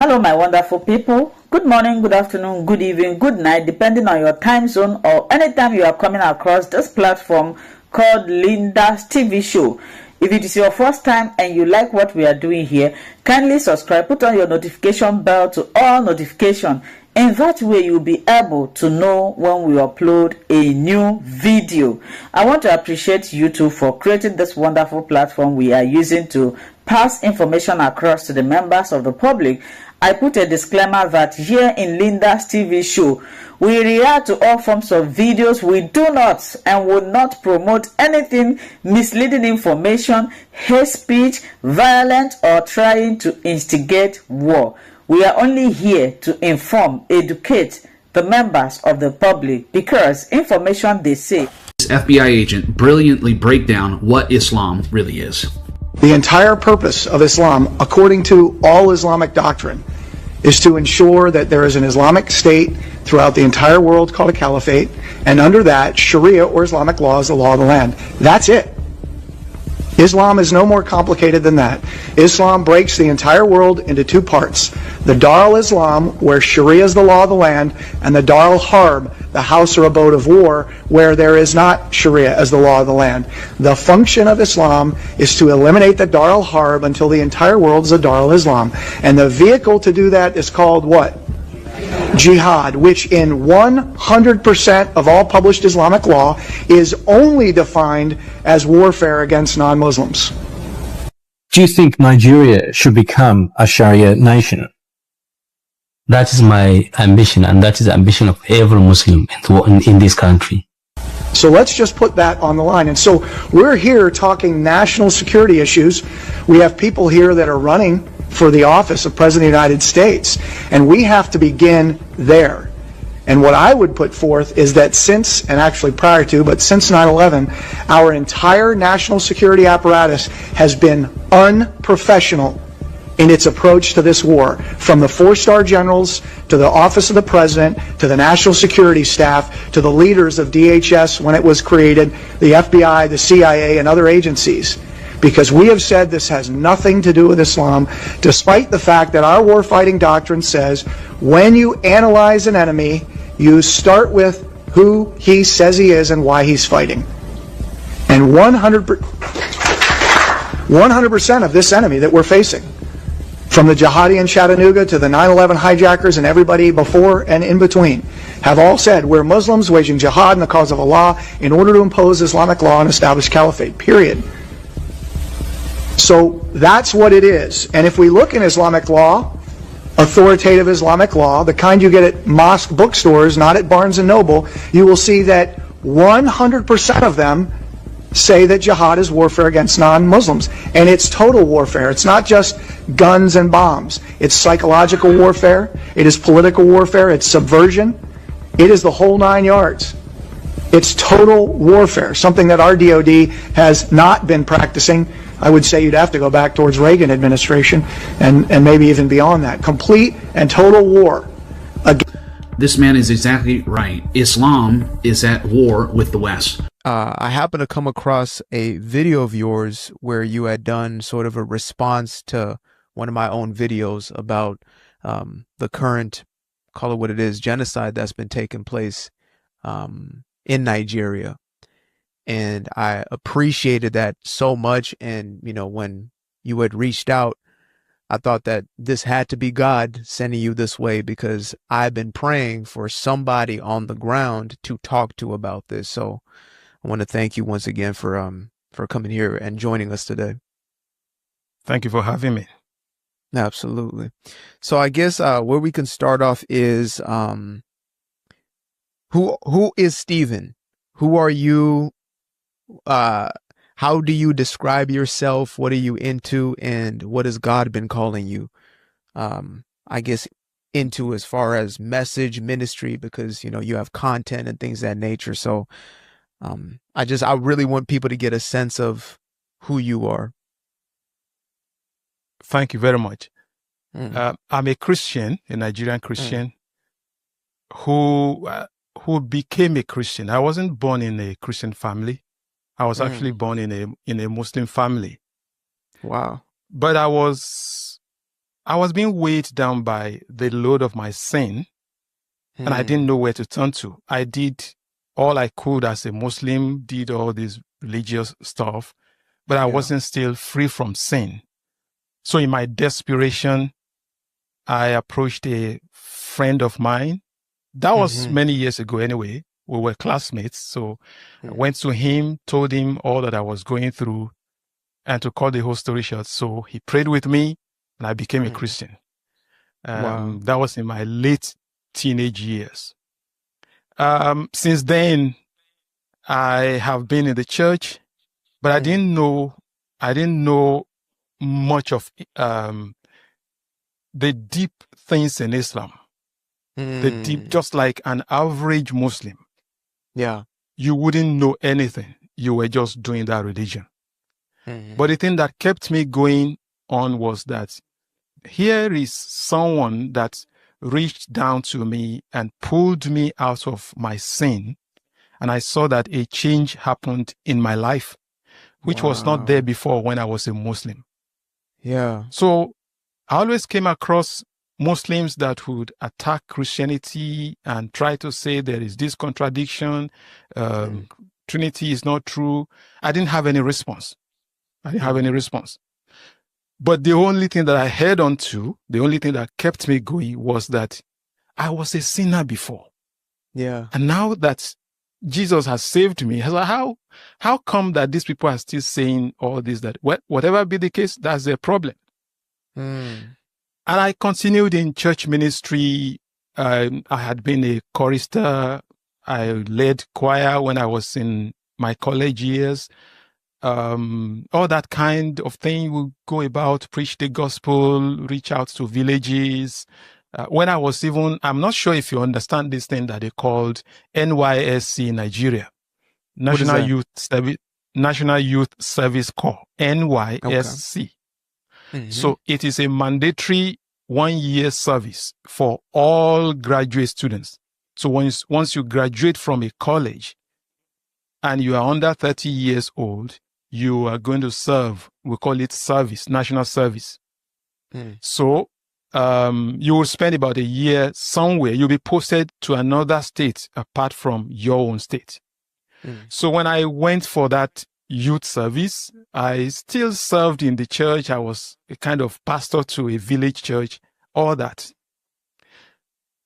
Hello, my wonderful people. Good morning, good afternoon, good evening, good night, depending on your time zone or anytime you are coming across this platform called Linda's TV show. If it is your first time and you like what we are doing here, kindly subscribe, put on your notification bell to all notification. In that way, you'll be able to know when we upload a new video. I want to appreciate you too for creating this wonderful platform we are using to pass information across to the members of the public. I put a disclaimer that here in Linda's TV show, we react to all forms of videos. We do not and will not promote anything misleading information, hate speech, violent, or trying to instigate war. We are only here to inform, educate the members of the public because information they say. This FBI agent brilliantly break down what Islam really is. The entire purpose of Islam, according to all Islamic doctrine, is to ensure that there is an Islamic state throughout the entire world called a caliphate, and under that, Sharia or Islamic law is the law of the land. That's it. Islam is no more complicated than that. Islam breaks the entire world into two parts. The Dar al-Islam, where Sharia is the law of the land, and the Dar al-Harb, the house or abode of war, where there is not Sharia as the law of the land. The function of Islam is to eliminate the Dar al-Harb until the entire world is a Dar al-Islam. And the vehicle to do that is called what? Jihad, which in 100% of all published Islamic law is only defined as warfare against non-Muslims. Do you think Nigeria should become a Sharia nation? That is my ambition, and that is the ambition of every Muslim in this country. So let's just put that on the line. And so we're here talking national security issues. We have people here that are running for the office of President of the United States, and we have to begin there. And what I would put forth is that since, and actually prior to, but since 9/11, our entire national security apparatus has been unprofessional in its approach to this war, from the four-star generals to the office of the president to the national security staff to the leaders of DHS when it was created, the FBI, the CIA, and other agencies. Because we have said this has nothing to do with Islam, despite the fact that our warfighting doctrine says when you analyze an enemy, you start with who he says he is and why he's fighting. And 100% of this enemy that we're facing, from the jihadi in Chattanooga to the 9/11 hijackers and everybody before and in between, have all said we're Muslims waging jihad in the cause of Allah in order to impose Islamic law and establish caliphate, period. So that's what it is. And if we look in Islamic law, authoritative Islamic law, the kind you get at mosque bookstores, not at Barnes & Noble, you will see that 100% of them say that jihad is warfare against non-Muslims. And it's total warfare. It's not just guns and bombs. It's psychological warfare. It is political warfare. It's subversion. It is the whole 9 yards. It's total warfare, something that our DOD has not been practicing. I would say you'd have to go back towards Reagan administration and maybe even beyond that. Complete and total war. This man is exactly right. Islam is at war with the West. I happened to come across a video of yours where you had done sort of a response to one of my own videos about the current, call it what it is, genocide that's been taking place in Nigeria. And I appreciated that so much. And, you know, when you had reached out, I thought that this had to be God sending you this way, because I've been praying for somebody on the ground to talk to about this. So I want to thank you once again for coming here and joining us today. Thank you for having me. Absolutely. So I guess where we can start off is who is Stephen? Who are you? How do you describe yourself? What are you into? And what has God been calling you, I guess, into as far as message ministry? Because, you know, you have content and things of that nature. So I really want people to get a sense of who you are. Thank you very much. I'm a Christian, a Nigerian Christian, who became a Christian. I wasn't born in a Christian family. I was actually born in a Muslim family. Wow. But I I was being weighed down by the load of my sin, and I didn't know where to turn to. I did all I could as a Muslim, did all this religious stuff, but I wasn't still free from sin. So in my desperation, I approached a friend of mine. That was many years ago anyway. We were classmates. So I went to him, told him all that I was going through, and to cut the whole story short. So he prayed with me, and I became a Christian. That was in my late teenage years. Since then, I have been in the church, but I didn't know much of the deep things in Islam. The deep, just like an average Muslim. Yeah. You wouldn't know anything. You were just doing that religion. But the thing that kept me going on was that here is someone that reached down to me and pulled me out of my sin. And I saw that a change happened in my life, which was not there before when I was a Muslim. Yeah. So I always came across Muslims that would attack Christianity and try to say there is this contradiction, Trinity is not true. I didn't have any response. But the only thing that I held on to, the only thing that kept me going was that I was a sinner before. Yeah. And now that Jesus has saved me, I was like, how come that these people are still saying all this, that whatever be the case, that's their problem. And I continued in church ministry. I had been a chorister. I led choir when I was in my college years. All that kind of thing. We'll go about, preach the gospel, reach out to villages. When I was I'm not sure if you understand this thing that they called NYSC in Nigeria. National Youth Service Corps, NYSC. Okay. So it is a mandatory 1-year service for all graduate students. So once you graduate from a college and you are under 30 years old, you are going to serve, we call it service, national service. So you will spend about a year somewhere. You'll be posted to another state apart from your own state. So when I went for that youth service, I still served in the church. I was a kind of pastor to a village church, all that.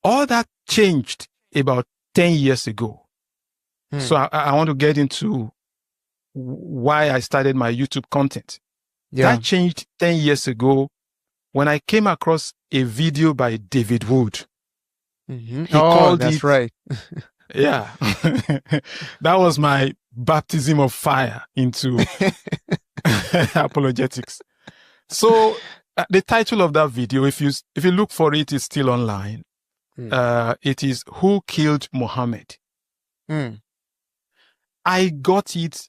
All that changed about 10 years ago. So I want to get into why I started my YouTube content. That changed 10 years ago when I came across a video by David Wood. He called that's it, right. Yeah. That was my baptism of fire into apologetics. So the title of that video, if you look for it, is still online. It is Who Killed Muhammad? I got it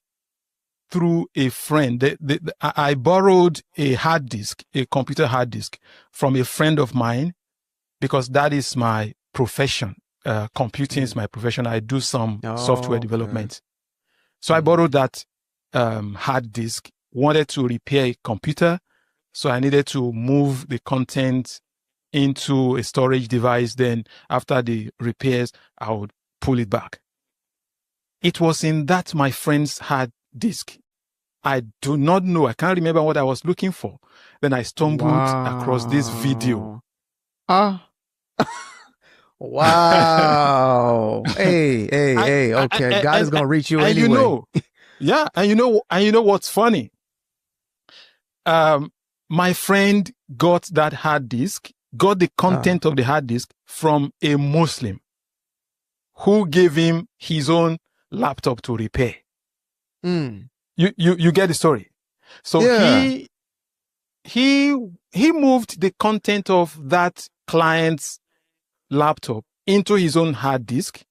through a friend. I borrowed a hard disk, a computer hard disk, from a friend of mine, because that is my profession. Computing is my profession. I do some software development. So I borrowed that hard disk, wanted to repair a computer. So I needed to move the content into a storage device. Then after the repairs, I would pull it back. It was in that my friend's hard disk. I do not know. I can't remember what I was looking for. Then I stumbled across this video. Wow. Hey. Okay. God is going to reach you anyway. And you know what's funny? My friend got that hard disk, got the content of the hard disk from a Muslim who gave him his own laptop to repair. You get the story. So he moved the content of that client's laptop into his own hard disk,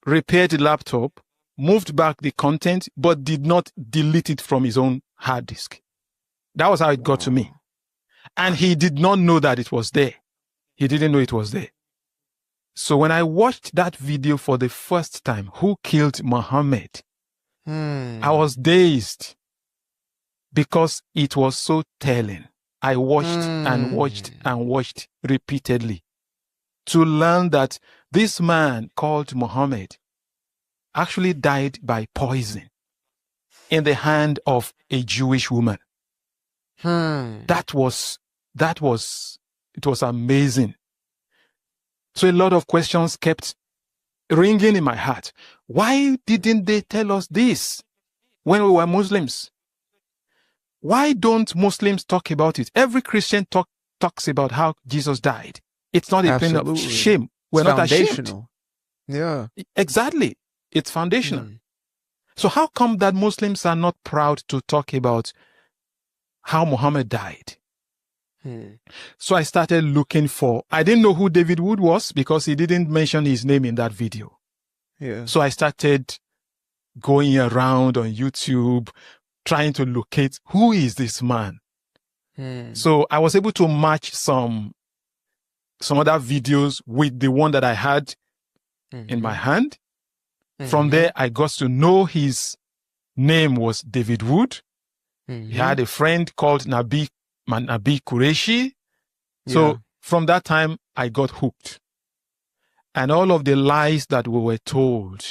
repaired the laptop, moved back the content, but did not delete it from his own hard disk. That was how it got to me. And he did not know that it was there. He didn't know it was there. So when I watched that video for the first time, Who Killed Muhammad? I was dazed because it was so telling. I watched and watched and watched repeatedly to learn that this man called Muhammad actually died by poison in the hand of a Jewish woman. It was amazing. So a lot of questions kept ringing in my heart. Why didn't they tell us this when we were Muslims? Why don't Muslims talk about it? Every Christian talks about how Jesus died. It's not a thing of shame. We're not ashamed. Yeah. Exactly. It's foundational. So how come that Muslims are not proud to talk about how Muhammad died? So I started looking I didn't know who David Wood was because he didn't mention his name in that video. Yeah. So I started going around on YouTube, trying to locate who is this man. So I was able to match some other videos with the one that I had in my hand. From there, I got to know his name was David Wood. He had a friend called Nabi Qureshi. So from that time, I got hooked. And all of the lies that we were told,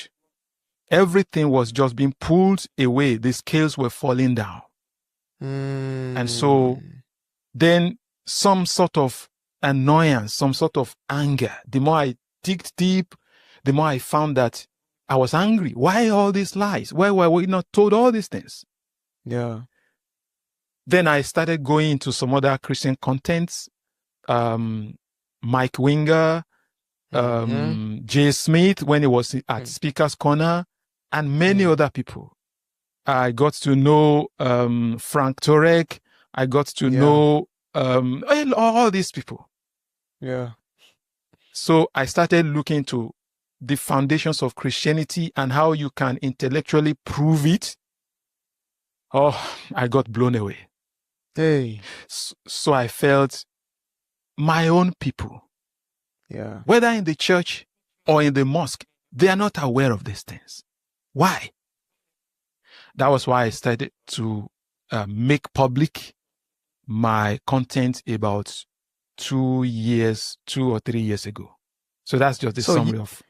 everything was just being pulled away. The scales were falling down. And so then some sort of annoyance, some sort of anger. The more I digged deep, the more I found that I was angry. Why all these lies? Why were we not told all these things? Yeah. Then I started going into some other Christian contents. Mike Winger, Jay Smith, when he was at Speaker's Corner, and many other people. I got to know Frank Turek. I got to know all these people. Yeah. So I started looking into the foundations of Christianity and how you can intellectually prove it. Oh, I got blown away. Hey. So I felt my own people, whether in the church or in the mosque, they are not aware of these things. Why? That was why I started to make public my content about 2 or 3 years ago. So that's just the summary of.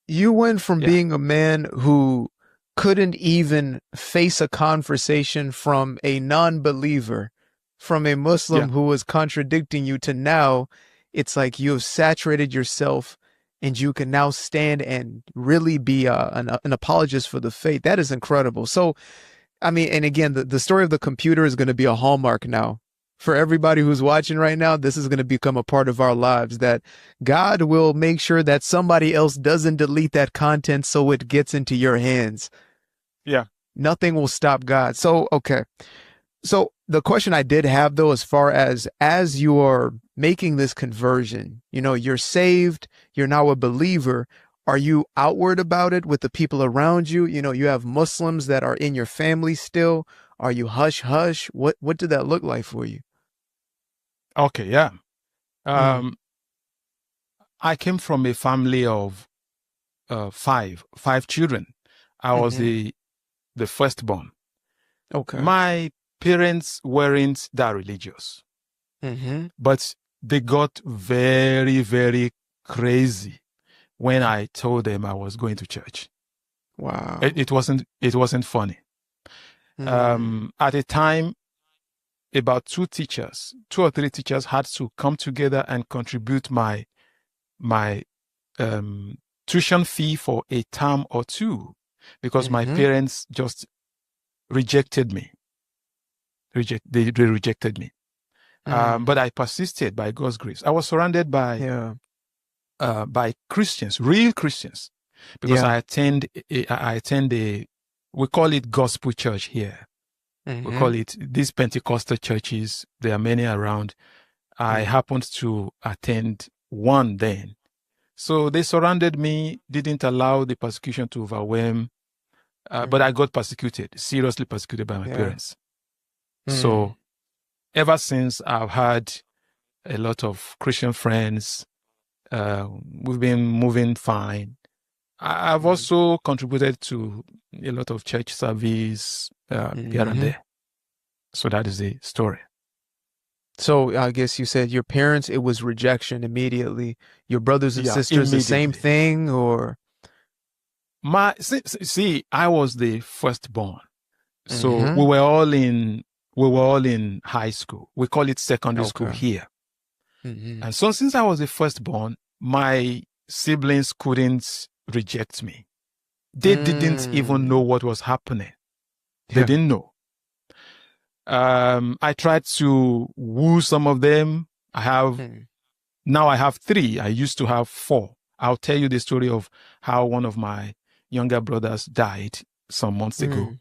You went from being a man who couldn't even face a conversation from a non-believer, from a Muslim who was contradicting you, to now it's like you have saturated yourself and you can now stand and really be an apologist for the faith. That is incredible. So, I mean, and again, the story of the computer is going to be a hallmark now. For everybody who's watching right now, this is going to become a part of our lives, that God will make sure that somebody else doesn't delete that content so it gets into your hands. Yeah. Nothing will stop God. So, okay. So the question I did have, though, as far as you are making this conversion, you know, you're saved, you're now a believer. Are you outward about it with the people around you? You know, you have Muslims that are in your family still. Are you hush hush? What did that look like for you? Okay, yeah. I came from a family of five children. I was the firstborn. Okay. My parents weren't that religious, but they got very, very crazy when I told them I was going to church. Wow. It wasn't funny. At a time, about 2 or 3 teachers had to come together and contribute my tuition fee for a term or 2, because my parents just rejected me. They rejected me. But I persisted by God's grace. I was surrounded by Christians, real Christians, because I attend a, we call it gospel church here. We call it these Pentecostal churches. There are many around. I happened to attend one then. So they surrounded me, didn't allow the persecution to overwhelm. But I got seriously persecuted by my parents. So ever since, I've had a lot of Christian friends. We've been moving fine. I've also contributed to a lot of church service here and there. So that is the story. So I guess you said your parents, it was rejection immediately. Your brothers and Yeah, sisters, the same immediately. thing, or? See, I was the firstborn. So Mm-hmm. we were all in high school. We call it secondary school Okay. here. Mm-hmm. And so since I was the firstborn, my siblings couldn't reject me. They didn't even know what was happening. They Yeah. didn't know. I tried to woo some of them. Now I have 3. I used to have 4. I'll tell you the story of how one of my younger brothers died some months ago.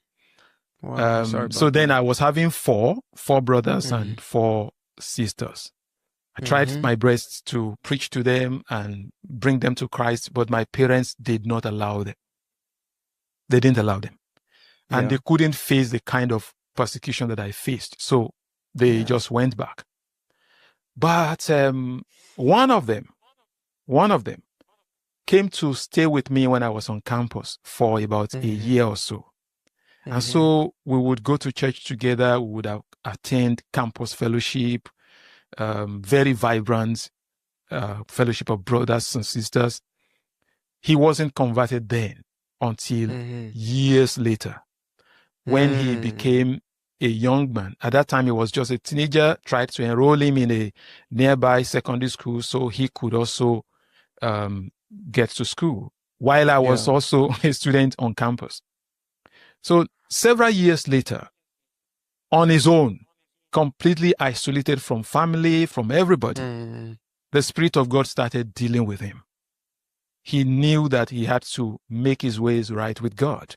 Wow, sorry about So then that. I was having 4 brothers and 4 sisters. I tried my best to preach to them and bring them to Christ, but my parents did not allow them. They didn't allow them. And Yeah. they couldn't face the kind of persecution that I faced. So they just went back. But one of them came to stay with me when I was on campus for about a year or so. And so we would go to church together. We would attend campus fellowship, very vibrant fellowship of brothers and sisters. He wasn't converted then until years later, when he became a young man. At that time, he was just a teenager. Tried to enroll him in a nearby secondary school so he could also get to school, while I was also a student on campus. So several years later, on his own, completely isolated from family, from everybody, the Spirit of God started dealing with him. He knew that he had to make his ways right with God.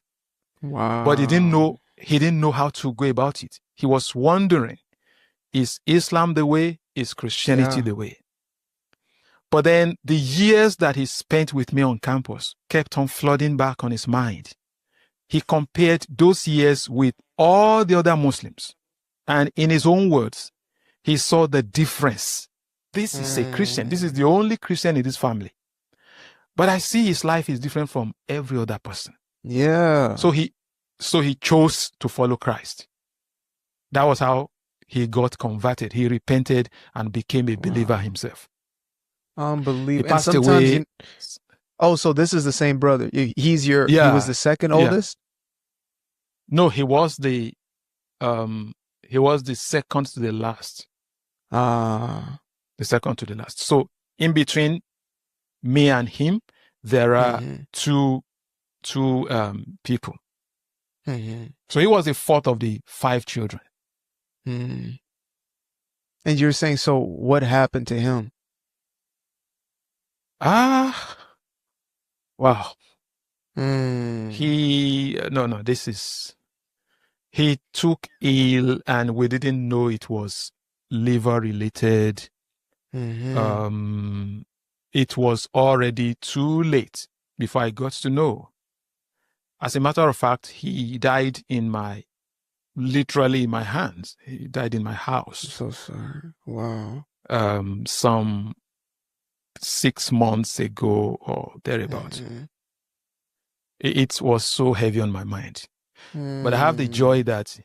Wow. But he didn't know how to go about it. He was wondering, is Islam the way? Is Christianity the way? But then the years that he spent with me on campus kept on flooding back on his mind. He compared those years with all the other Muslims. And in his own words, he saw the difference. This is a Christian. This is the only Christian in this family. But I see his life is different from every other person. Yeah. So he chose to follow Christ. That was how he got converted. He repented and became a believer himself. Unbelievable. He passed away. So this is the same brother. He was the second oldest? No, he was the second to the last. The second to the last. So in between me and him, there are two people. So he was the 4th of the 5 children. And you're saying, so what happened to him? Wow. He took ill and we didn't know it was liver related. It was already too late before I got to know. As a matter of fact, he died literally in my hands. He died in my house. So sorry. Wow. Some 6 months ago or thereabouts. It was so heavy on my mind. But I have the joy that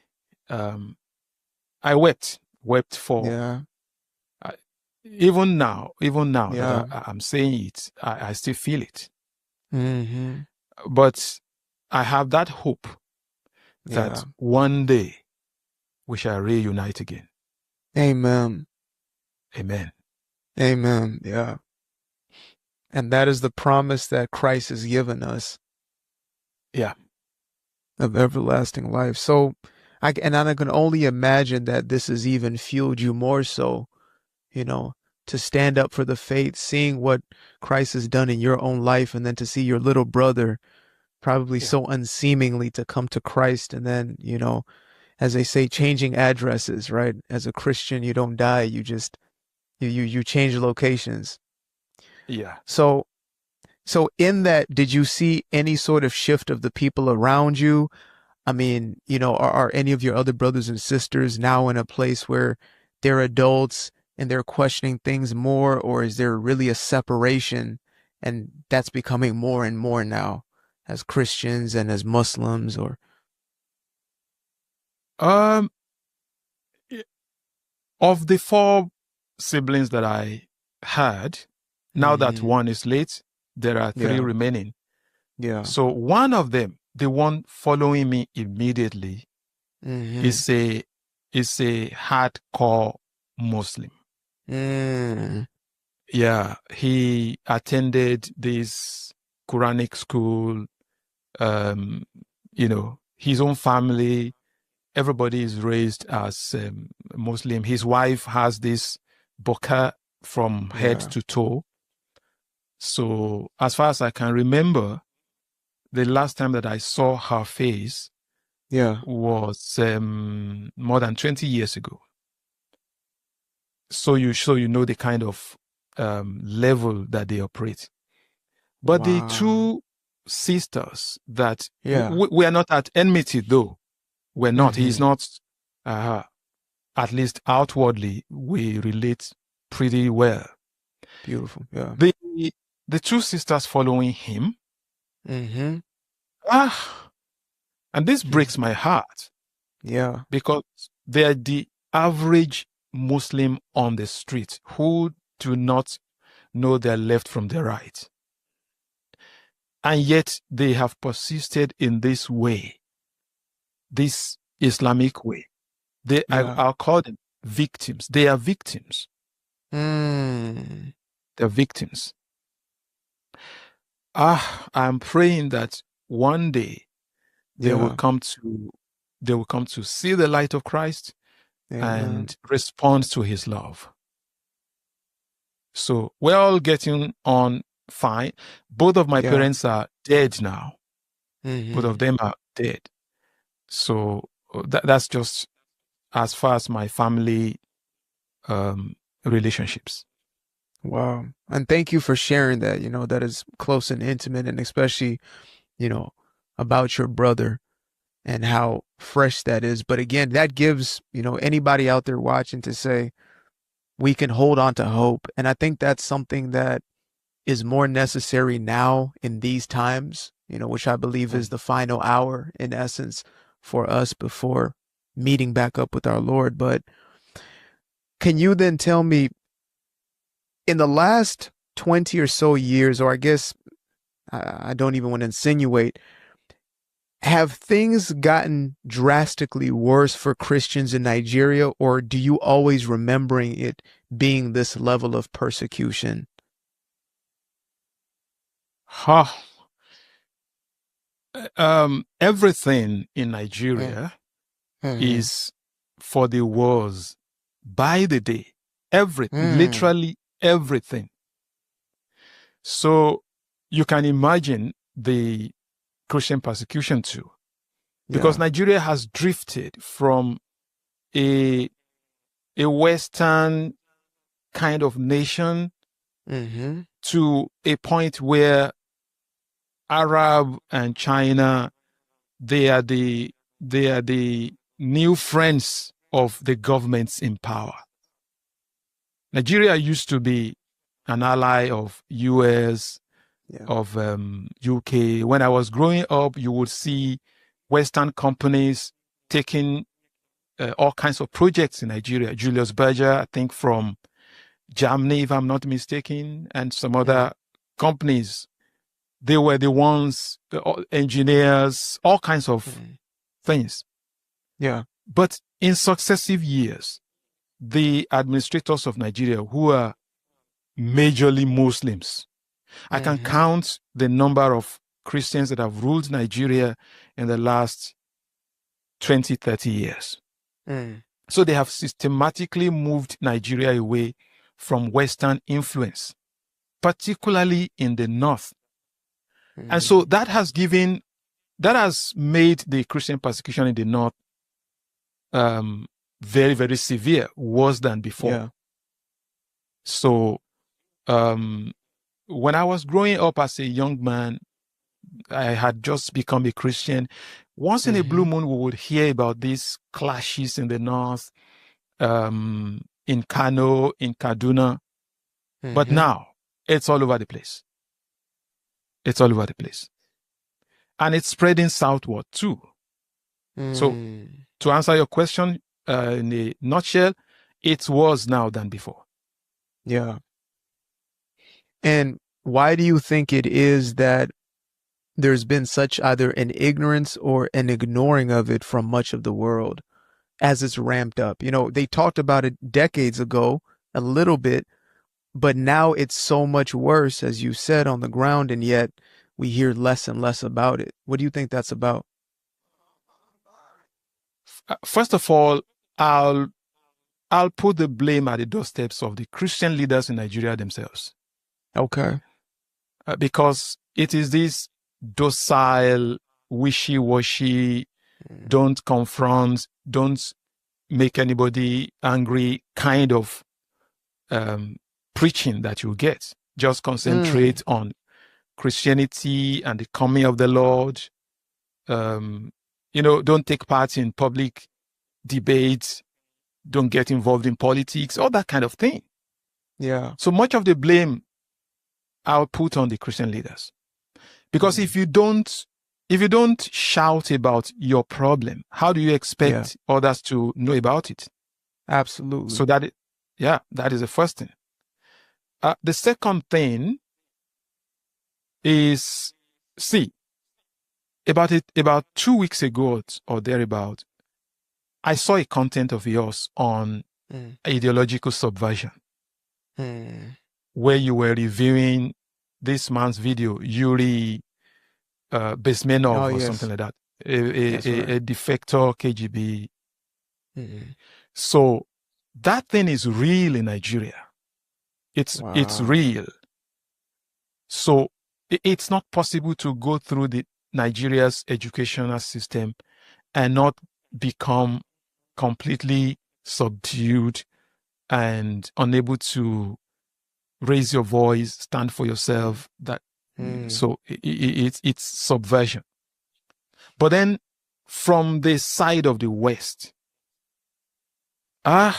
I wept for. Even now that I'm saying it, I still feel it. But I have that hope that one day we shall reunite again. Amen. Amen. Amen. Yeah. And that is the promise that Christ has given us. Yeah. Of everlasting life. So I can only imagine that this has even fueled you more so, to stand up for the faith, seeing what Christ has done in your own life, and then to see your little brother probably so unseemingly to come to Christ, and then, as they say, changing addresses, right? As a Christian, you don't die, you just you change locations. Yeah. So in that, did you see any sort of shift of the people around you? I mean, are any of your other brothers and sisters now in a place where they're adults and they're questioning things more, or is there really a separation and that's becoming more and more now as Christians and as Muslims? Or of the 4 siblings that I had, now that one is late, there are 3 remaining. Yeah. So one of them, the one following me immediately, is a hardcore Muslim. Yeah, he attended this Quranic school. You know, his own family, everybody is raised as Muslim. His wife has this burqa from head to toe. So as far as I can remember, the last time that I saw her face was more than 20 years ago. So you know the kind of level that they operate. But the 2 sisters that we are not at enmity, though. We're not. He's not. At least outwardly, we relate pretty well. Beautiful. Yeah. The 2 sisters following him. And this breaks my heart. Yeah. Because they are the average Muslim on the street who do not know their left from their right. And yet they have persisted in this way, this Islamic way. I'll call them victims. They are victims. They're victims. I'm praying that one day they will come to see the light of Christ and respond to his love. So we're all getting on fine. Both of my parents are dead now. Both of them are dead. So that's just as far as my family relationships. Wow. And thank you for sharing that. You know, that is close and intimate, and especially, you know, about your brother and how fresh that is. But again, that gives, you know, anybody out there watching to say, we can hold on to hope. And I think that's something that is more necessary now in these times, you know, which I believe is the final hour in essence for us before meeting back up with our Lord. But can you then tell me, in the last 20 or so years, or I guess I don't even want to insinuate, have things gotten drastically worse for Christians in Nigeria, or do you always remembering it being this level of persecution? Everything in Nigeria is for the wars by the day. Literally everything. So you can imagine the Christian persecution too, because Nigeria has drifted from a Western kind of nation to a point where Arab and China, they are the new friends of the governments in power. Nigeria used to be an ally of US, of UK. When I was growing up, you would see Western companies taking all kinds of projects in Nigeria. Julius Berger, I think from Germany, if I'm not mistaken, and some other companies. They were the ones, engineers, all kinds of things. Yeah. But in successive years, the administrators of Nigeria, who are majorly Muslims, I can count the number of Christians that have ruled Nigeria in the last 20, 30 years. So they have systematically moved Nigeria away from Western influence, particularly in the north. And so that has made the Christian persecution in the north very, very severe, worse than before. Yeah. So when I was growing up as a young man, I had just become a Christian. Once in a blue moon, we would hear about these clashes in the north, in Kano, in Kaduna. But now it's all over the place. It's all over the place. And it's spreading southward too. So to answer your question in a nutshell, it's worse now than before. Yeah. And why do you think it is that there's been such either an ignorance or an ignoring of it from much of the world as it's ramped up? You know, they talked about it decades ago, a little bit, but now it's so much worse, as you said, on the ground, and yet we hear less and less about it. What do you think that's about? First of all, I'll put the blame at the doorsteps of the Christian leaders in Nigeria themselves. Okay. Because it is this docile, wishy-washy, don't confront, don't make anybody angry kind of preaching that you get. Just concentrate on Christianity and the coming of the Lord. You know, don't take part in public debates. Don't get involved in politics, all that kind of thing. Yeah. So much of the blame I'll put on the Christian leaders. Because if you don't shout about your problem, how do you expect others to know about it? Absolutely. So that is the first thing. The second thing is, about 2 weeks ago or thereabout, I saw a content of yours on ideological subversion, where you were reviewing this man's video, Yuri Bezmenov or something like that, a defector KGB. So that thing is real in Nigeria. It's real. So it's not possible to go through Nigeria's educational system and not become completely subdued and unable to raise your voice, stand for yourself. So it's subversion. But then from the side of the West, I'm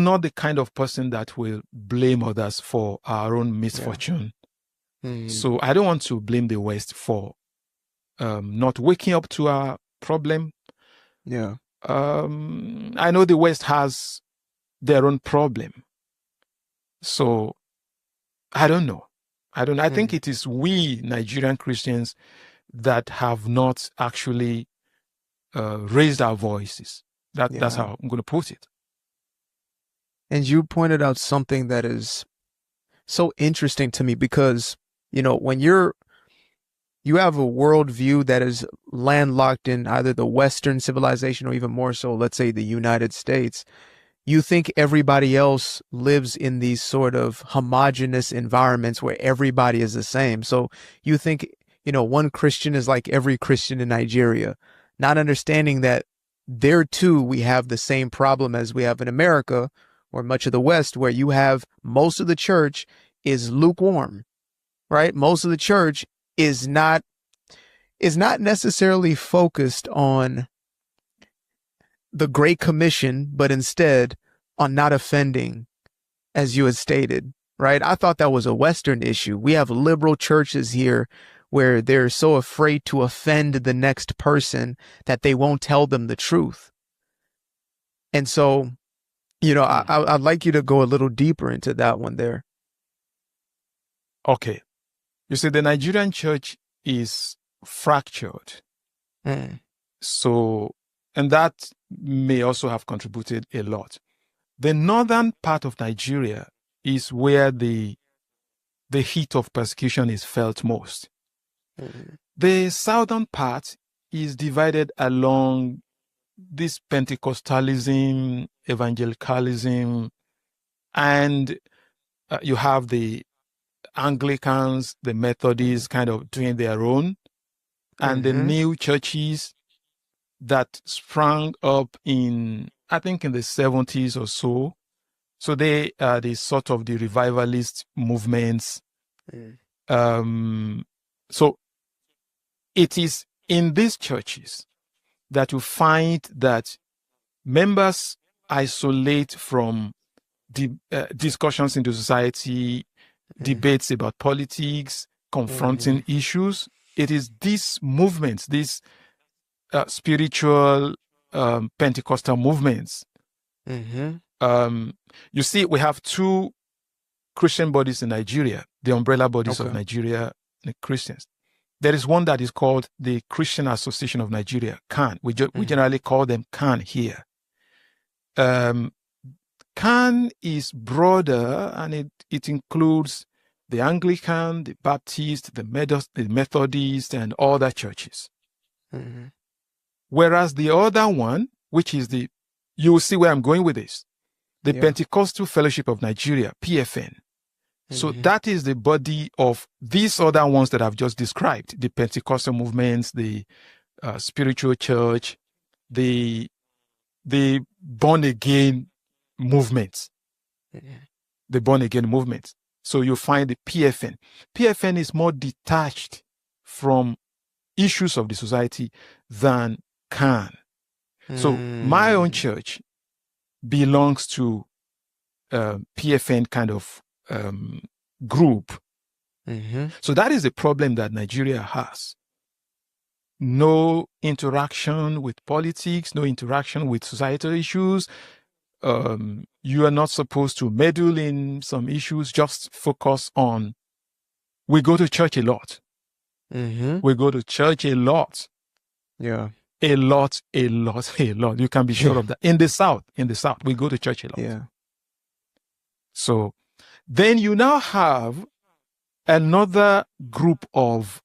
not the kind of person that will blame others for our own misfortune. So I don't want to blame the West for not waking up to our problem. Yeah. I know the West has their own problem. So I don't know. I think it is we Nigerian Christians that have not actually raised our voices. That's how I'm going to put it. And you pointed out something that is so interesting to me because, you know, when you have a worldview that is landlocked in either the Western civilization or even more so, let's say the United States, you think everybody else lives in these sort of homogenous environments where everybody is the same. So you think, you know, one Christian is like every Christian in Nigeria, not understanding that there too we have the same problem as we have in America or much of the West, where you have most of the church is lukewarm, right? Most of the church is not necessarily focused on the Great Commission, but instead on not offending, as you had stated, right? I thought that was a Western issue. We have liberal churches here where they're so afraid to offend the next person that they won't tell them the truth. And so, you know, I'd like you to go a little deeper into that one there. Okay. You see, the Nigerian church is fractured. So, and that may also have contributed a lot. The northern part of Nigeria is where the heat of persecution is felt most. The southern part is divided along this Pentecostalism, evangelicalism, and you have the Anglicans, the Methodists kind of doing their own, and the new churches that sprang up in, I think, in the 70s or so. So they are the sort of the revivalist movements. So it is in these churches that you find that members isolate from discussions in the society, debates about politics, confronting issues. It is these movements, these spiritual Pentecostal movements You see, we have two Christian bodies in Nigeria, the umbrella bodies of Nigeria, the Christians. There is one that is called the Christian Association of Nigeria, CAN. We generally call them CAN here. CAN is broader, and it includes the Anglican, the Baptist, the Methodist, and other churches. Whereas the other one, which is you will see where I'm going with this, the Pentecostal Fellowship of Nigeria, PFN. So that is the body of these other ones that I've just described, the Pentecostal movements, the spiritual church, the born-again movements, the born-again movements. So you find the PFN. PFN is more detached from issues of the society than CAN. So my own church belongs to PFN kind of group. So that is the problem that Nigeria has. No interaction with politics, no interaction with societal issues. You are not supposed to meddle in some issues, just focus on, we go to church a lot. We go to church a lot. Yeah. A lot. You can be sure of that. In the South, we go to church a lot. Yeah. So then you now have another group of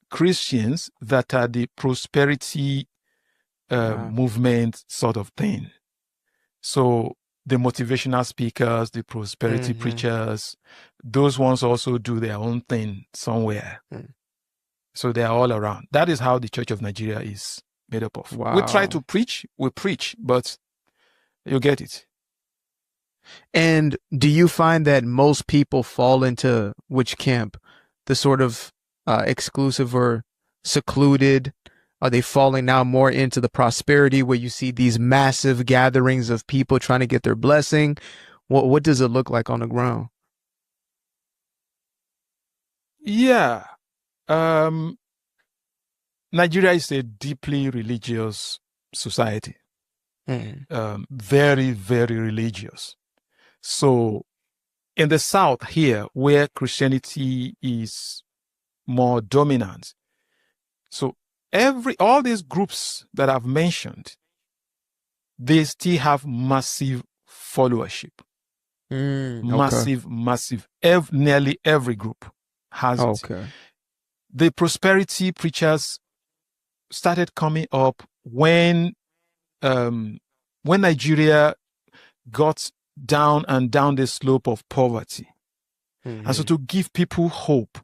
Christians that are the prosperity movement sort of thing. So the motivational speakers, the prosperity preachers, those ones also do their own thing somewhere. So they are all around. That is how the Church of Nigeria is made up of. Wow. We try to preach, but you get it. And do you find that most people fall into which camp? The sort of exclusive or secluded? Are they falling now more into the prosperity where you see these massive gatherings of people trying to get their blessing? What does it look like on the ground? Yeah. Nigeria is a deeply religious society. Very, very religious. So in the South here, where Christianity is more dominant, so all these groups that I've mentioned, they still have massive followership. Massive. Nearly every group has it. The prosperity preachers started coming up when Nigeria got down the slope of poverty. And so to give people hope,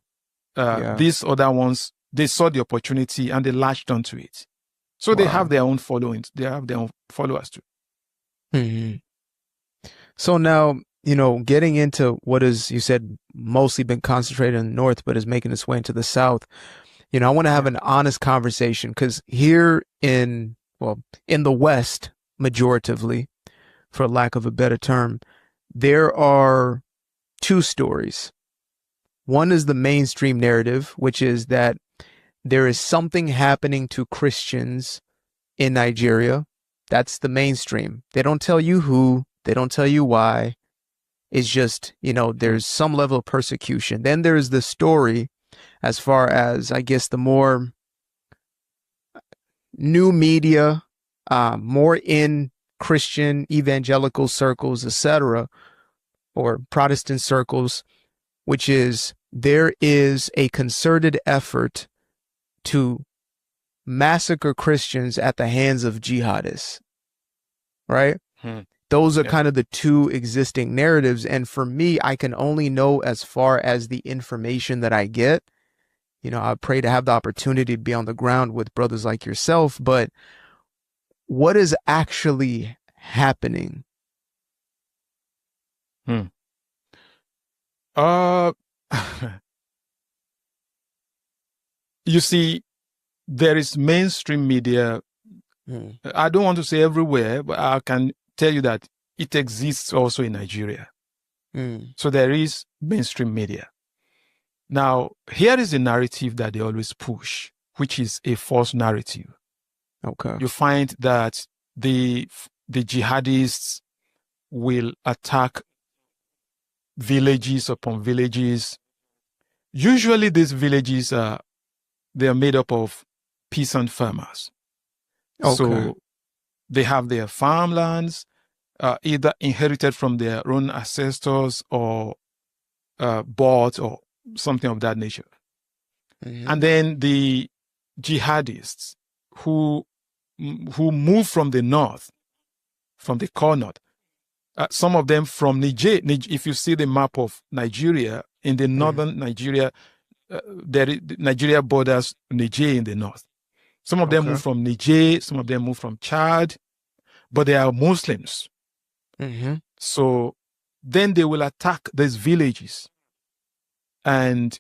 these other ones, they saw the opportunity and they latched onto it. So they have their own followings. They have their own followers too. So now, getting into what is, you said, mostly been concentrated in the North, but is making its way into the South. I want to have an honest conversation, because here in the West, majoritively, for lack of a better term, there are two stories. One is the mainstream narrative, which is that there is something happening to Christians in Nigeria. That's the mainstream. They don't tell you who, they don't tell you why. It's just, there's some level of persecution. Then there's the story, as far as, I guess, the more new media, more in Christian evangelical circles, etc., or Protestant circles, which is there is a concerted effort to massacre Christians at the hands of jihadists, right? Those are kind of the two existing narratives. And for me, I can only know as far as the information that I get. I pray to have the opportunity to be on the ground with brothers like yourself, but what is actually happening? You see, there is mainstream media. I don't want to say everywhere, but I can tell you that it exists also in Nigeria. So there is mainstream media. Now, here is the narrative that they always push, which is a false narrative. You find that the jihadists will attack villages upon villages. Usually these villages they are made up of peasant farmers. Okay. So they have their farmlands, either inherited from their own ancestors or bought or something of that nature. Mhm. And then the jihadists who move from the north, from the core north, some of them from Niger. If you see the map of Nigeria, in the northern Nigeria, Nigeria borders Niger in the north. Some of them Okay. move from Niger, some of them move from Chad, but they are Muslims. Mhm. So then they will attack these villages and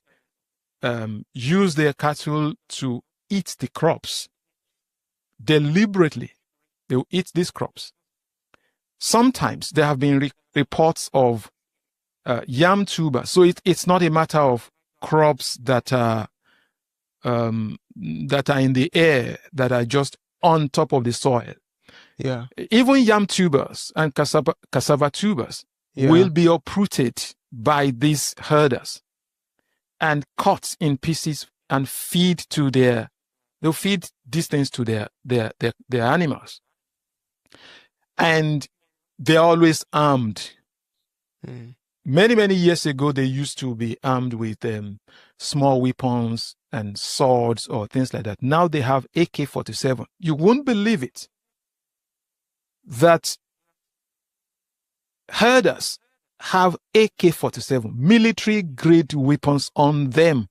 use their cattle to eat the crops. Deliberately, they will eat these crops. Sometimes there have been reports of yam tuber. So it's not a matter of crops that are in the air, that are just on top of the soil. Yeah. Even yam tubers and cassava tubers Yeah. will be uprooted by these herders and cut in pieces and they'll feed these things to their animals. And they're always armed. Mm. Many years ago, they used to be armed with small weapons and swords or things like that. Now they have AK-47. You won't believe it, that herders have AK-47, military-grade weapons on them.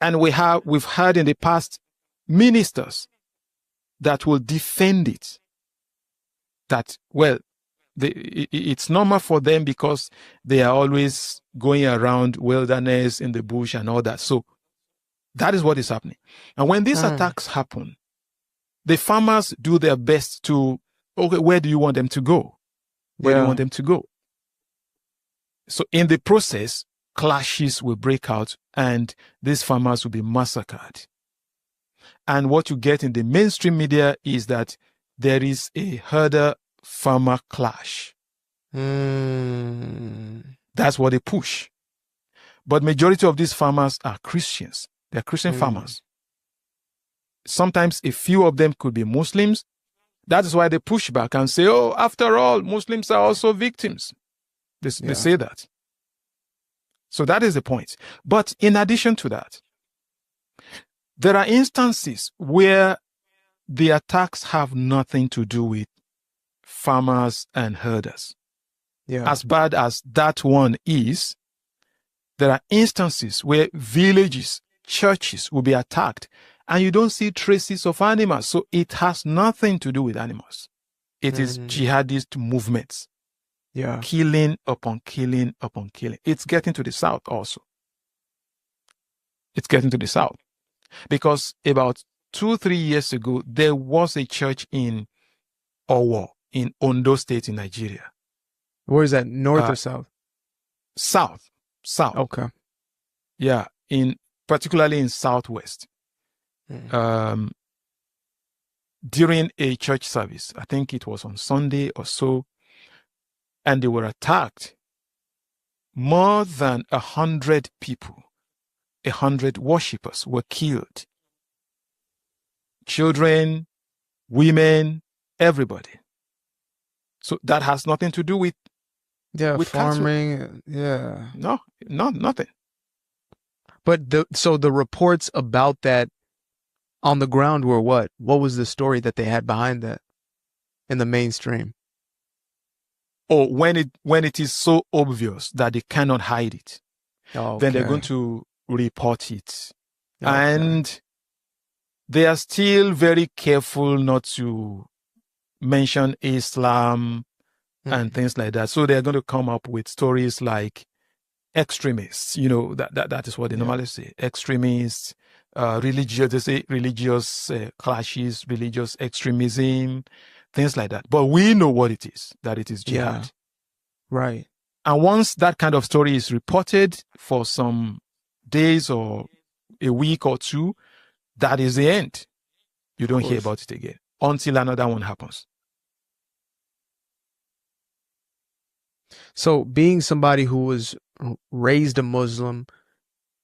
And we've heard in the past ministers that will defend it. That, well, it's normal for them because they are always going around wilderness in the bush and all that. So that is what is happening. And when these attacks happen, the farmers do their best to, okay, where do you want them to go? Where do you want them to go? So in the process, clashes will break out and these farmers will be massacred. And what you get in the mainstream media is that there is a herder-farmer clash. That's what they push. But majority of these farmers are Christians. They're Christian farmers. Sometimes a few of them could be Muslims. That is why they push back and say, oh, after all, Muslims are also victims. They say that. So that is the point. But in addition to that, there are instances where the attacks have nothing to do with farmers and herders. Yeah. As bad as that one is, there are instances where villages, churches will be attacked and you don't see traces of animals. So it has nothing to do with animals. It is jihadist movements. Yeah. Killing upon killing upon killing. It's getting to the south also. It's getting to the south. Because about 2-3 years ago, there was a church in Owo, in Ondo State in Nigeria. Where is that? North or south? South. Okay. Yeah, particularly in Southwest. During a church service, I think it was on Sunday or so, and they were attacked. More than 100 people, 100 worshippers were killed. Children, women, everybody. So that has nothing to do with with farming. cattle. Yeah. No, nothing. But the reports about that on the ground were what? What was the story that they had behind that in the mainstream? Or when it is so obvious that they cannot hide it, then they're going to report it. Okay. And they are still very careful not to mention Islam and things like that. So they're going to come up with stories like extremists. You know, that is what they normally say. Extremists, religious, they say religious clashes, religious extremism, things like that. But we know what it is, that it is jihad. Yeah. Right. And once that kind of story is reported for some days or a week or two, that is the end. You don't hear about it again until another one happens. So being somebody who was raised a Muslim,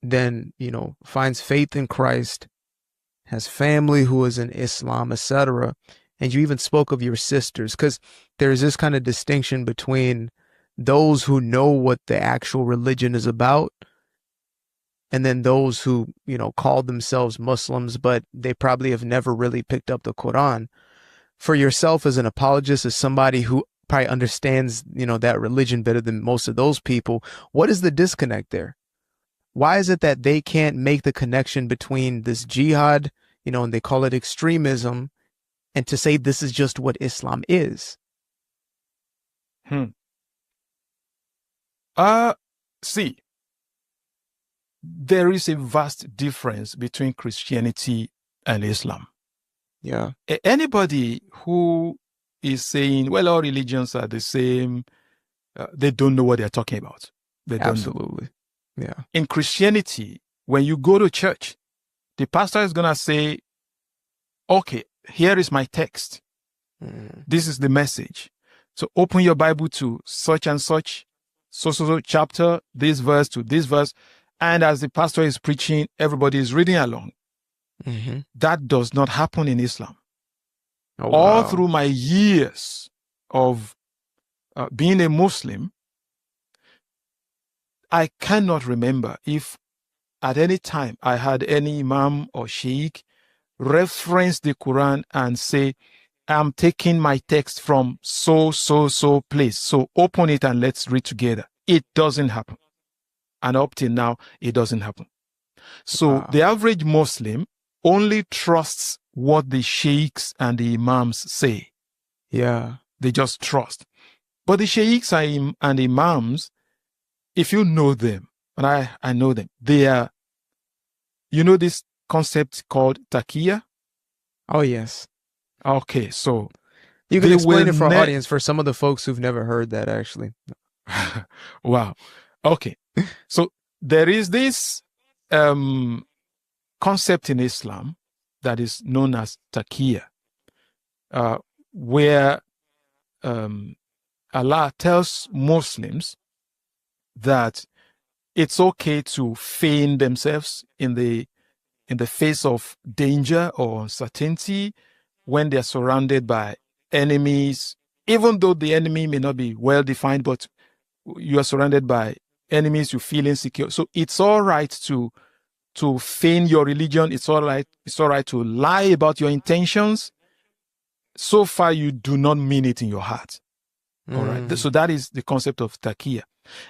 then, you know, finds faith in Christ, has family who is in Islam, etc. And you even spoke of your sisters, because there's this kind of distinction between those who know what the actual religion is about and then those who, you know, call themselves Muslims, but they probably have never really picked up the Quran. For yourself as an apologist, as somebody who probably understands, you know, that religion better than most of those people, what is the disconnect there? Why is it that they can't make the connection between this jihad, you know, and they call it extremism, and to say this is just what Islam is? See, there is a vast difference between Christianity and Islam. Yeah. Anybody who is saying, well, all religions are the same, they don't know what they're talking about. They don't Absolutely. know. Yeah. In Christianity, when you go to church, the pastor is going to say, okay, here is my text. This is the message. So open your Bible to such and such, so chapter, this verse to this verse. And as the pastor is preaching, everybody is reading along. That does not happen in Islam. Oh, All wow. through my years of being a Muslim, I cannot remember if at any time I had any imam or sheikh reference the Quran and say, I'm taking my text from so place. So open it and let's read together. It doesn't happen. And up till now, it doesn't happen. So the average Muslim only trusts what the sheikhs and the imams say. Yeah. They just trust. But the sheikhs and imams, if you know them, and I know them, they are, you know this concept called taqiyya? Oh, yes. Okay, so you can explain it for our our audience, for some of the folks who've never heard that, actually. Wow. Okay. So there is this concept in Islam that is known as taqiyya, where Allah tells Muslims that it's okay to feign themselves in the face of danger or uncertainty when they're surrounded by enemies, even though the enemy may not be well defined, but you are surrounded by enemies, you feel insecure. So it's all right to feign your religion. It's all right to lie about your intentions, so far you do not mean it in your heart. All right. So that is the concept of taqiyya.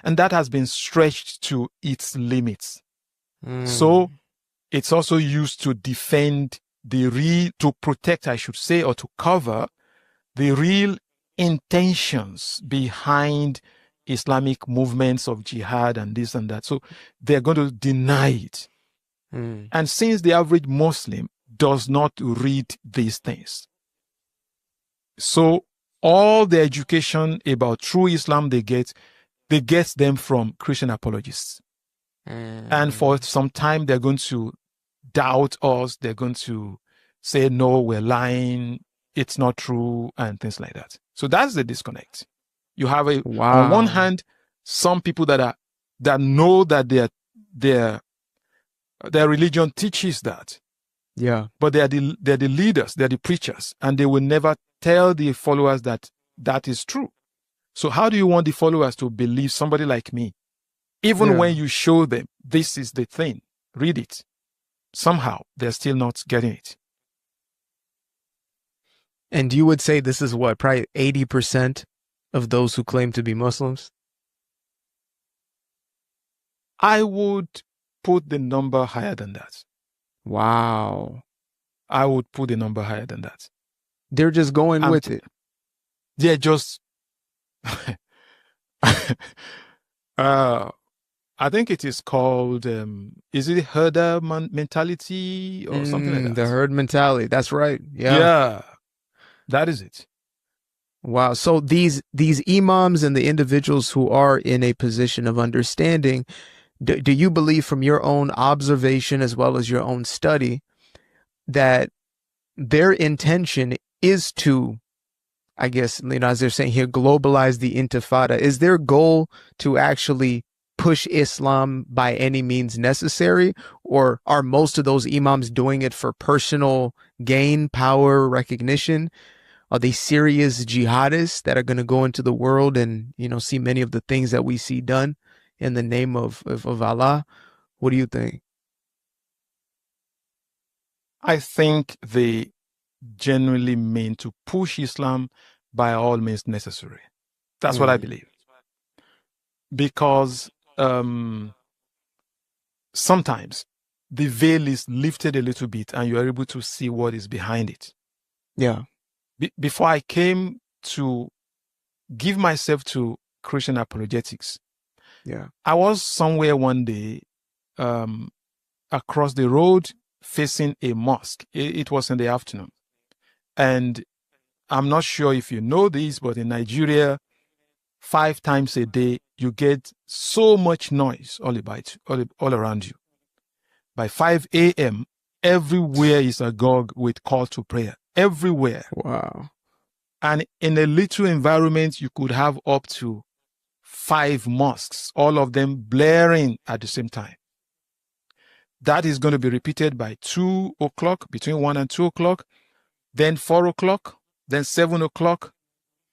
And that has been stretched to its limits. So it's also used to defend to protect, I should say, or to cover the real intentions behind Islamic movements of jihad and this and that. So they're going to deny it. And since the average Muslim does not read these things, so all the education about true Islam they get them from Christian apologists. And for some time, they're going to doubt us. They're going to say, no, we're lying. It's not true, and things like that. So that's the disconnect. You have on one hand, some people that know that their religion teaches that. Yeah. But they're the leaders, they're the preachers, and they will never tell the followers that is true. So how do you want the followers to believe somebody like me? Even when you show them this is the thing, read it. Somehow they're still not getting it. And you would say this is what, probably 80% of those who claim to be Muslims? I would put the number higher than that. Wow. I would put the number higher than that. They're just going with it. They're just I think it is called is it herder mentality or something like that? The herd mentality. That's right. Yeah. That is it. Wow. So these imams and the individuals who are in a position of understanding, do you believe from your own observation as well as your own study that their intention is to I guess, as they're saying here, globalize the intifada? Is their goal to actually push Islam by any means necessary? Or are most of those imams doing it for personal gain, power, recognition? Are they serious jihadists that are going to go into the world and, see many of the things that we see done in the name of Allah? What do you think? I think they genuinely mean to push Islam by all means necessary. That's what I believe. Because sometimes the veil is lifted a little bit and you are able to see what is behind it. Yeah. Before I came to give myself to Christian apologetics, I was somewhere one day across the road facing a mosque. It was in the afternoon. And I'm not sure if you know this, but in Nigeria, 5 times a day, you get so much noise all around you. By 5 a.m., everywhere is agog with call to prayer. Everywhere. Wow. And in a little environment, you could have up to 5 mosques, all of them blaring at the same time. That is going to be repeated by 2 o'clock, between 1 and 2 o'clock, then 4 o'clock, then 7 o'clock,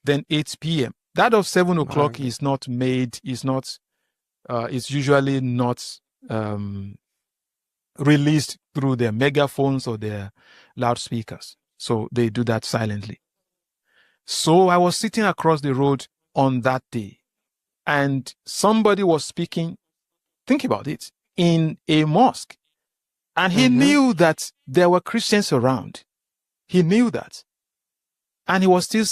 then 8 p.m. That of 7 o'clock is not made, it's usually not released through their megaphones or their loudspeakers. So they do that silently. So I was sitting across the road on that day, and somebody was speaking, think about it, in a mosque. And he knew that there were Christians around. He knew that. And he was still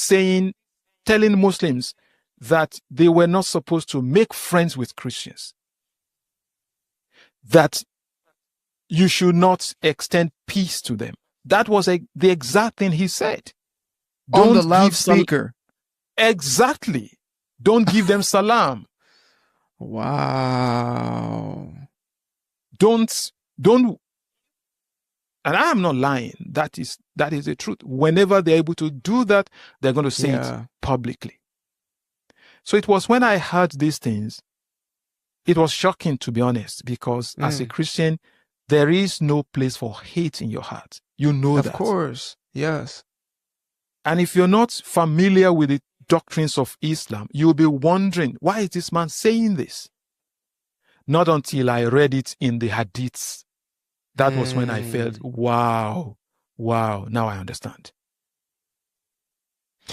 telling Muslims that they were not supposed to make friends with Christians. That you should not extend peace to them. That was the exact thing he said. On the loudspeaker. Exactly. Don't give them salam. Wow. Don't, and I'm not lying. That is the truth. Whenever they're able to do that, they're going to say it publicly. So it was when I heard these things, it was shocking, to be honest, because as a Christian, there is no place for hate in your heart. You know that. Of course. Yes. And if you're not familiar with the doctrines of Islam, you'll be wondering, why is this man saying this? Not until I read it in the hadiths. That was when I felt, wow, now I understand.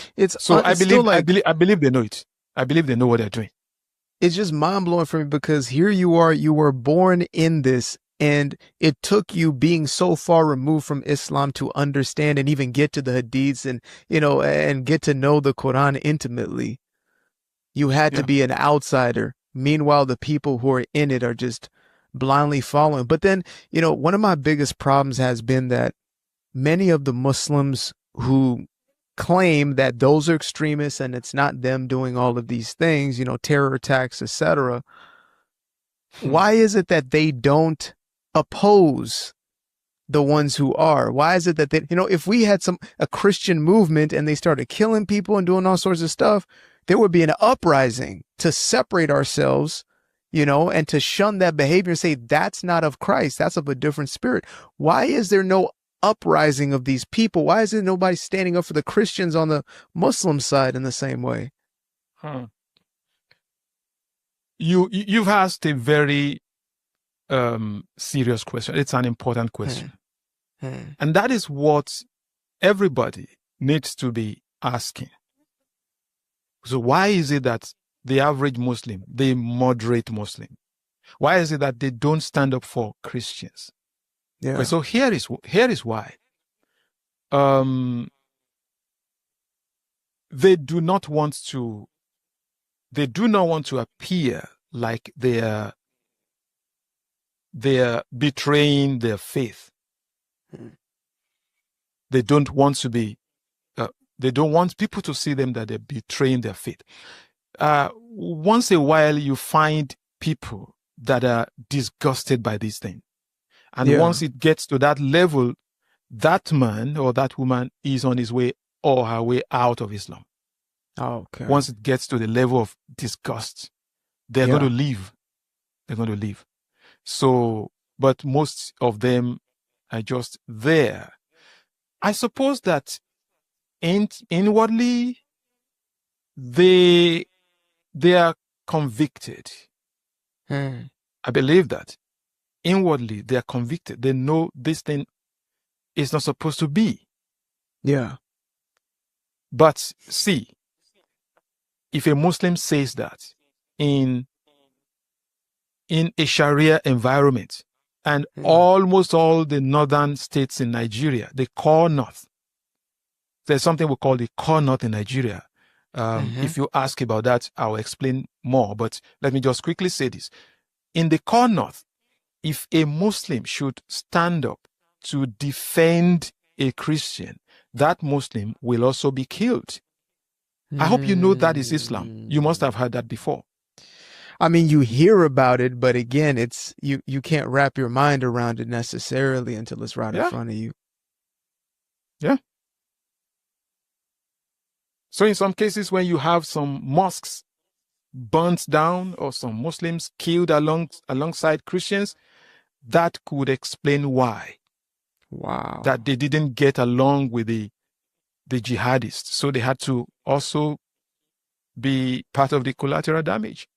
I believe they know it. I believe they know what they're doing. It's just mind-blowing for me because here you are, you were born in this, and it took you being so far removed from Islam to understand and even get to the hadiths and, and get to know the Quran intimately. You had to be an outsider. Meanwhile, the people who are in it are just blindly following. But then, one of my biggest problems has been that many of the Muslims who claim that those are extremists and it's not them doing all of these things, terror attacks, etc. Why is it that they don't oppose the ones who are? Why is it that they, if we had a Christian movement and they started killing people and doing all sorts of stuff, there would be an uprising to separate ourselves, and to shun that behavior and say, that's not of Christ. That's of a different spirit. Why is there no uprising of these people? Why is there nobody standing up for the Christians on the Muslim side in the same way? You've asked a very serious question. It's an important question. And that is what everybody needs to be asking. So why is it that the average Muslim, the moderate Muslim, why is it that they don't stand up for Christians? Yeah. So here is why. They do not want to appear like they are betraying their faith. They don't want to be. They don't want people to see them that they're betraying their faith. Once a while, you find people that are disgusted by these things. And once it gets to that level, that man or that woman is on his way or her way out of Islam. Okay. Once it gets to the level of disgust, they're going to leave. They're going to leave. So, but most of them are just there. I suppose that inwardly, they are convicted. I believe that. Inwardly, they are convicted. They know this thing is not supposed to be. Yeah. But see, if a Muslim says that in a Sharia environment, and almost all the northern states in Nigeria, the core north, there's something we call the core north in Nigeria. If you ask about that, I'll explain more. But let me just quickly say this. In the core north, if a Muslim should stand up to defend a Christian, that Muslim will also be killed. I hope you know that is Islam. You must have heard that before. I mean, you hear about it, but again, it's you can't wrap your mind around it necessarily until it's right in front of you. Yeah. So in some cases, when you have some mosques burnt down or some Muslims killed alongside Christians, that could explain why. Wow. That they didn't get along with the jihadists. So they had to also be part of the collateral damage.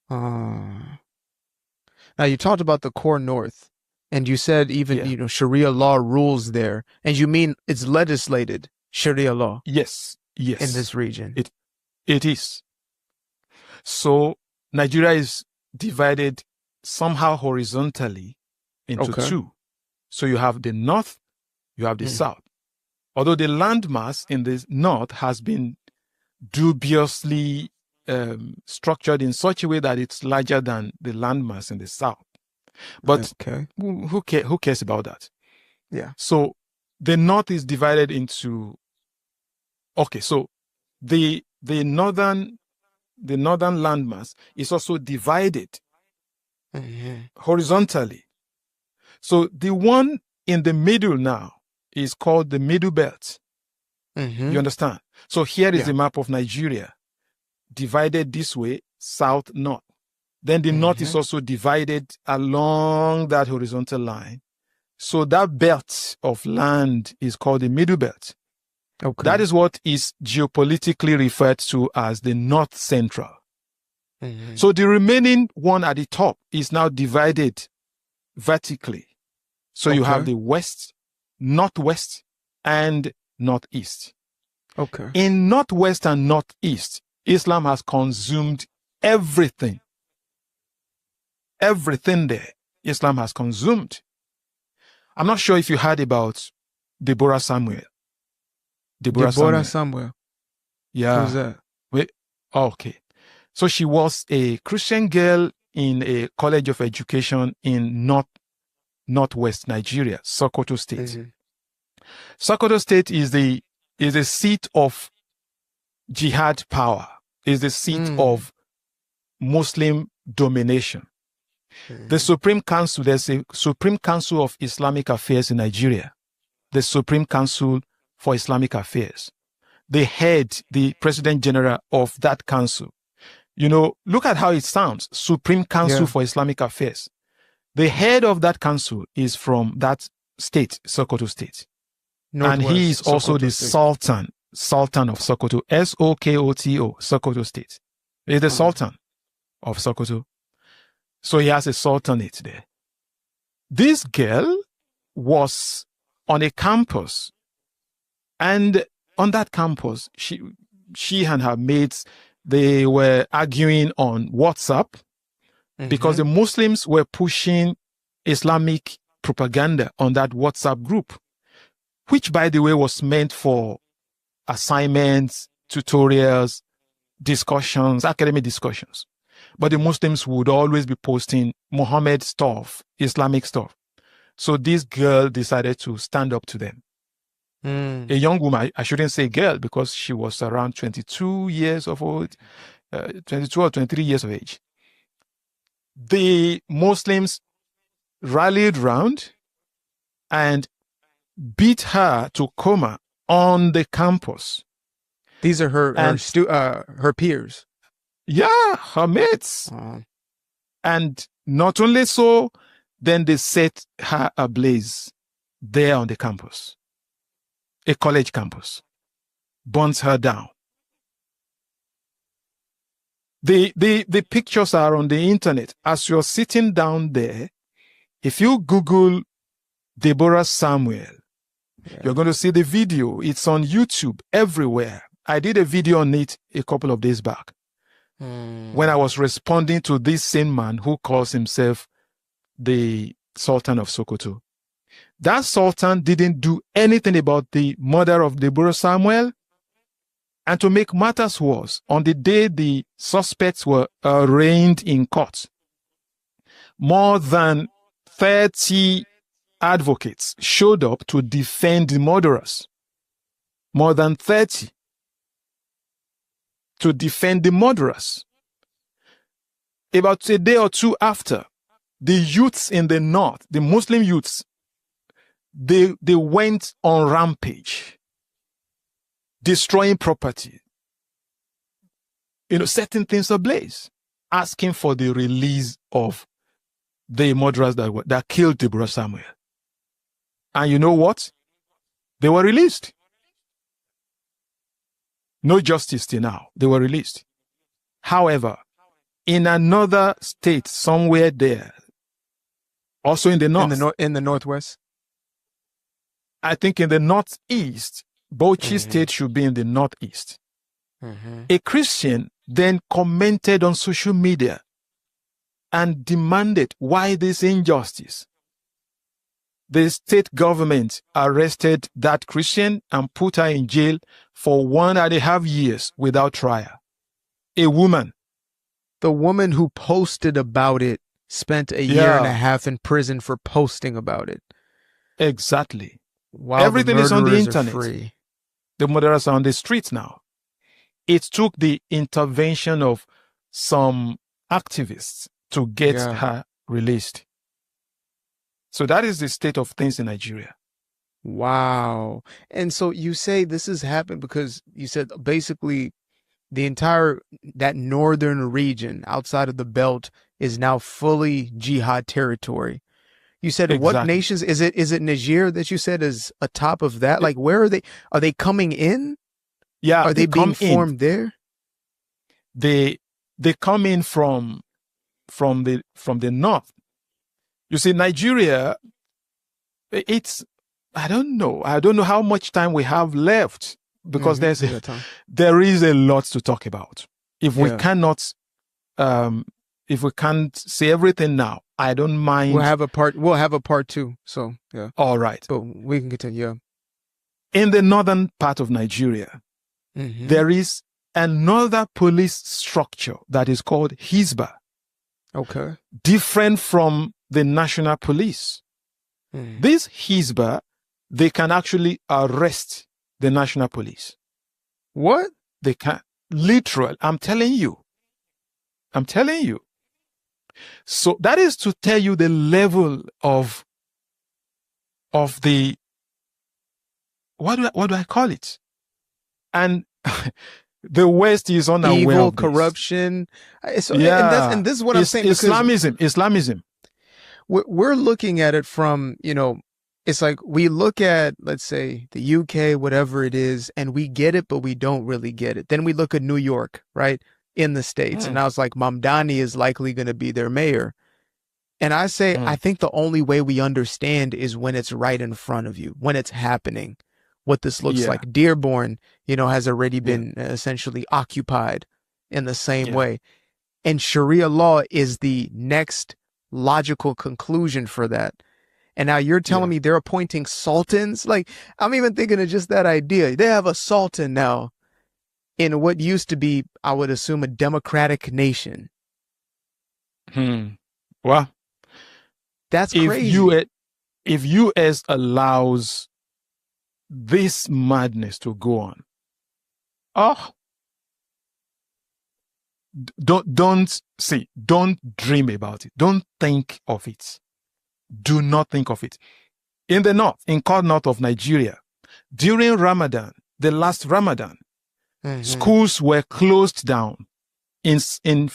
Now you talked about the core north, and you said even Sharia law rules there, and you mean it's legislated Sharia law? Yes. In this region, it is. So Nigeria is divided somehow horizontally into two. So you have the north, you have the south. Although the landmass in the north has been dubiously structured in such a way that it's larger than the landmass in the south. But who cares about that? Yeah. So the north is divided into, so the northern landmass is also divided horizontally. So the one in the middle now is called the Middle Belt. You understand? So here is the map of Nigeria, divided this way, south, north. Then the north is also divided along that horizontal line. So that belt of land is called the Middle Belt. That is what is geopolitically referred to as the North Central. So the remaining one at the top is now divided vertically. So you have the west, northwest, and northeast. In northwest and northeast, Islam has consumed everything. Everything there, Islam has consumed. I'm not sure if you heard about Deborah Samuel. Deborah Samuel. Yeah. Who's that? So she was a Christian girl in a college of education in northwest Nigeria, Sokoto State. Sokoto State is the seat of jihad power, is the seat of Muslim domination. The Supreme Council, there's a Supreme Council of Islamic Affairs in Nigeria, the Supreme Council for Islamic Affairs. The head, the President General of that council. You know, look at how it sounds, Supreme Council for Islamic Affairs. The head of that council is from that state, Sokoto State. And he is also the Sultan of Sokoto, S-O-K-O-T-O, Sokoto State. He's the Sultan of Sokoto. So he has a sultanate there. This girl was on a campus, and on that campus, she and her mates, they were arguing on WhatsApp because the Muslims were pushing Islamic propaganda on that WhatsApp group, which, by the way, was meant for assignments, tutorials, discussions, academic discussions. But the Muslims would always be posting Muhammad stuff, Islamic stuff. So this girl decided to stand up to them. A young woman, I shouldn't say girl because she was around 22 years of old, 22 or 23 years of age. The Muslims rallied round and beat her to coma on the campus. These are her peers. Yeah, her mates. And not only so, then they set her ablaze there on the campus, a college campus, burns her down. The pictures are on the internet. As you're sitting down there, if you Google Deborah Samuel, you're going to see the video. It's on YouTube everywhere. I did a video on it a couple of days back when I was responding to this same man who calls himself the Sultan of Sokoto. That Sultan didn't do anything about the murder of Deborah Samuel. And to make matters worse, on the day the suspects were arraigned in court, more than 30 advocates showed up to defend the murderers. More than 30 to defend the murderers. About a day or two after, the youths in the north, the Muslim youths, they went on rampage, destroying property, setting things ablaze, asking for the release of the murderers that killed Deborah Samuel. And you know what? They were released. No justice till now. They were released. However, in another state, somewhere there, also in the north. In the northwest? I think in the northeast, Bauchi State should be in the northeast. A Christian then commented on social media and demanded why this injustice. The state government arrested that Christian and put her in jail for 1.5 years without trial. A woman. The woman who posted about it spent a year and a half in prison for posting about it. Exactly. While everything is on the internet. Free. The murderers are on the streets now. It took the intervention of some activists to get her released. So that is the state of things in Nigeria. Wow. And so you say this has happened because you said basically the entire, that northern region outside of the belt is now fully jihad territory. You said what nations? Is it Niger that you said is atop of that? Like, where are they? Are they coming in? Yeah. Are they being formed there? They come in from the north. You see, Nigeria, I don't know how much time we have left because there is a lot to talk about. If we cannot, if we can't say everything now, I don't mind. We'll have a part two. So, yeah. All right. But we can continue. Yeah. In the northern part of Nigeria, there is another police structure that is called Hisba. Okay. Different from the national police. This Hisba, they can actually arrest the national police. What? They can. Literal. I'm telling you. So that is to tell you the level of the, what do I call it? And the West is unaware evil, of this. Corruption. And this is what I'm saying. Islamism. We're looking at it from, it's like we look at, let's say, the UK, whatever it is, and we get it, but we don't really get it. Then we look at New York, right, in the States. And I was like, Mamdani is likely going to be their mayor. And I say, I think the only way we understand is when it's right in front of you, when it's happening, what this looks like. Dearborn, has already been essentially occupied in the same way. And Sharia law is the next logical conclusion for that. And now you're telling me they're appointing sultans? Like, I'm even thinking of just that idea. They have a sultan now in what used to be, I would assume, a democratic nation. Well, that's crazy. If US allows this madness to go on, don't dream about it. Don't think of it. Do not think of it. In the north, in core north of Nigeria, during Ramadan, the last Ramadan, Schools were closed down in 3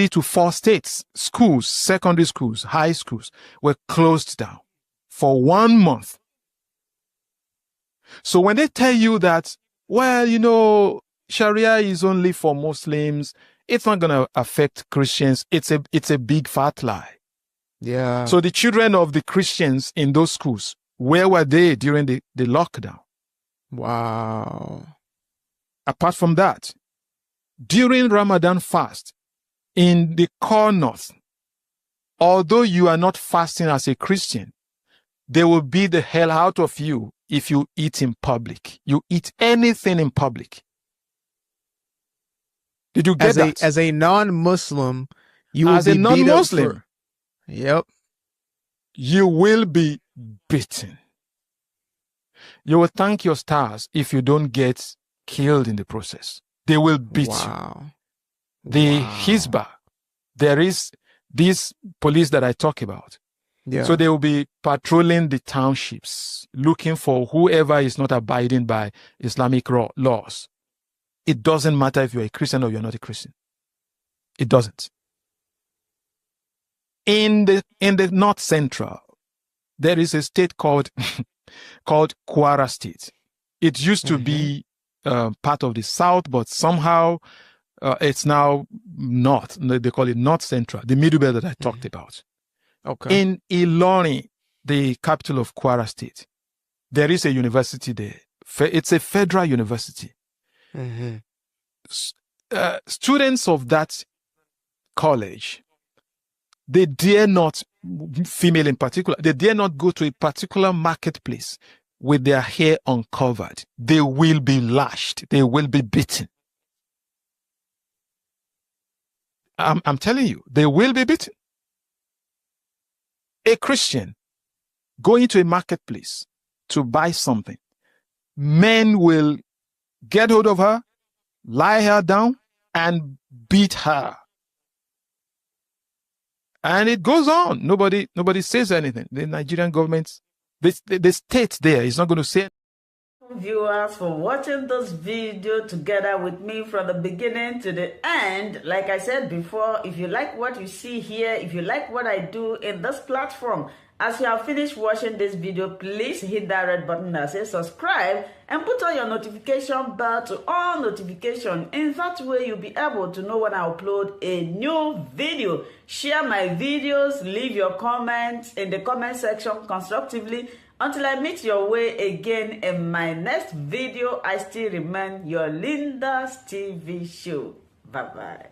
to 4 states. Schools, secondary schools, high schools were closed down for 1 month. So when they tell you that, well, you know, Sharia is only for Muslims, it's not going to affect Christians, it's a big fat lie. Yeah. So the children of the Christians in those schools, where were they during the lockdown? Wow. Apart from that, during Ramadan fast, in the core north, although you are not fasting as a Christian, they will beat the hell out of you if you eat in public. You eat anything in public. Did you get that? As a non-Muslim, you will as be a non-Muslim, beat up for... Yep. you will be beaten. You will thank your stars if you don't get killed in the process. They will beat you. The Hizbah, there is this police that I talk about. Yeah. So they will be patrolling the townships, looking for whoever is not abiding by Islamic laws. It doesn't matter if you're a Christian or you're not a Christian. It doesn't. In the North Central, there is a state called Kwara State. It used to be part of the South, but somehow it's now North. They call it North Central, the middle belt that I talked about. Okay. In Ilorin, the capital of Kwara State, there is a university there. It's a federal university. Students of that college, they dare not, female in particular, they dare not go to a particular marketplace with their hair uncovered. They will be lashed. They will be beaten. I'm telling you, they will be beaten. A Christian going to a marketplace to buy something, men will get hold of her, lie her down, and beat her. And it goes on. Nobody says anything. The Nigerian government, the state there is not going to say. Viewers, for watching this video together with me from the beginning to the end. Like I said before, if you like what you see here, if you like what I do in this platform, as you have finished watching this video, please hit that red button that says subscribe and put on your notification bell to all notification. In that way, you'll be able to know when I upload a new video. Share my videos, leave your comments in the comment section constructively. Until I meet your way again in my next video, I still remain your Linda's TV show. Bye-bye.